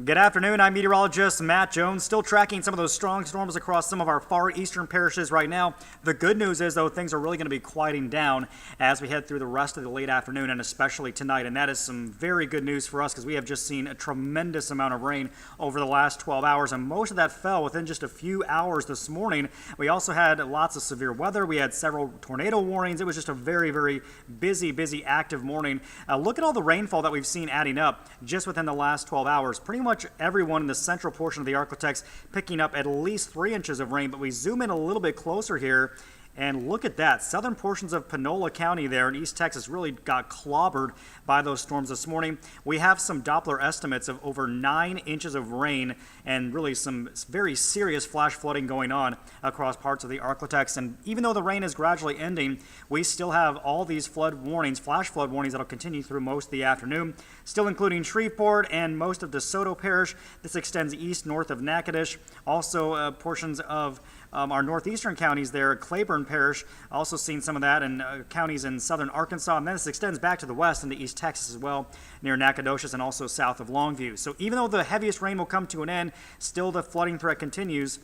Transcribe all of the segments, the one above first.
Good afternoon, I'm meteorologist Matt Jones, still tracking some of those strong storms across some of our far eastern parishes right now. The good news is, though, things are really going to be quieting down as we head through the rest of the late afternoon and especially tonight, and that is some very good news for us because we have just seen a tremendous amount of rain over the last 12 hours, and most of that fell within just a few hours this morning. We also had lots of severe weather. We had several tornado warnings. It was just a very, very busy, active morning. Look at all the rainfall that we've seen adding up just within the last 12 hours. Pretty much everyone in the central portion of the Arklatex picking up at least 3 inches of rain, but we zoom in a little bit closer here and look at that. Southern portions of Panola County there in East Texas really got clobbered by those storms this morning. We have some Doppler estimates of over 9 inches of rain and really some very serious flash flooding going on across parts of the Arklatex. And even though the rain is gradually ending, we still have all these flood warnings, flash flood warnings that'll continue through most of the afternoon, still including Shreveport and most of DeSoto Parish. This extends east north of Natchitoches, also portions of our northeastern counties there, Claiborne Parish, also seeing some of that, and counties in southern Arkansas, and then this extends back to the west into East Texas as well, near Nacogdoches and also south of Longview. So even though the heaviest rain will come to an end, still the flooding threat continues.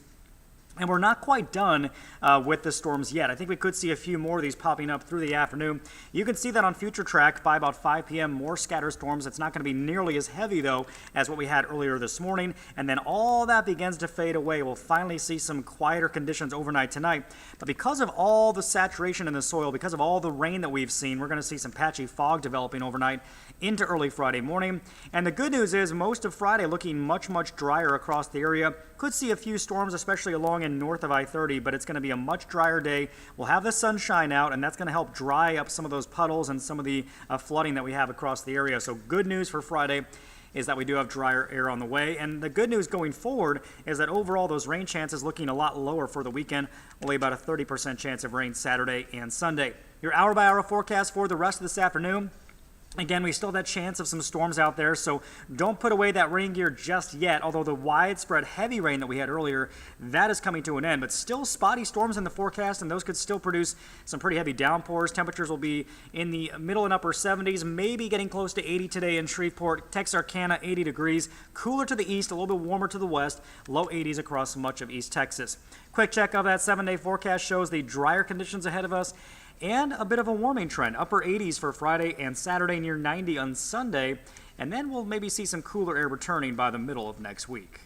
And we're not quite done with the storms yet. I think we could see a few more of these popping up through the afternoon. You can see that on Future Track by about 5 p.m. More scattered storms. It's not going to be nearly as heavy, though, as what we had earlier this morning. And then all that begins to fade away. We'll finally see some quieter conditions overnight tonight. But because of all the saturation in the soil, because of all the rain that we've seen, we're going to see some patchy fog developing overnight into early Friday morning. And the good news is most of Friday looking much drier across the area. Could see a few storms, especially along and north of I-30, but it's going to be a much drier day. We'll have the sunshine out, and that's going to help dry up some of those puddles and some of the flooding that we have across the area. So good news for Friday is that we do have drier air on the way. And the good news going forward is that overall those rain chances looking a lot lower for the weekend, only about a 30% chance of rain Saturday and Sunday. Your hour-by-hour forecast for the rest of this afternoon. Again, we still have that chance of some storms out there, so don't put away that rain gear just yet, although the widespread heavy rain that we had earlier, that is coming to an end. But still spotty storms in the forecast, and those could still produce some pretty heavy downpours. Temperatures will be in the middle and upper 70s, maybe getting close to 80 today in Shreveport. Texarkana, 80 degrees. Cooler to the east, a little bit warmer to the west. Low 80s across much of East Texas. Quick check of that 7-day forecast shows the drier conditions ahead of us, and a bit of a warming trend. Upper 80s for Friday and Saturday, near 90 on Sunday, and then we'll maybe see some cooler air returning by the middle of next week.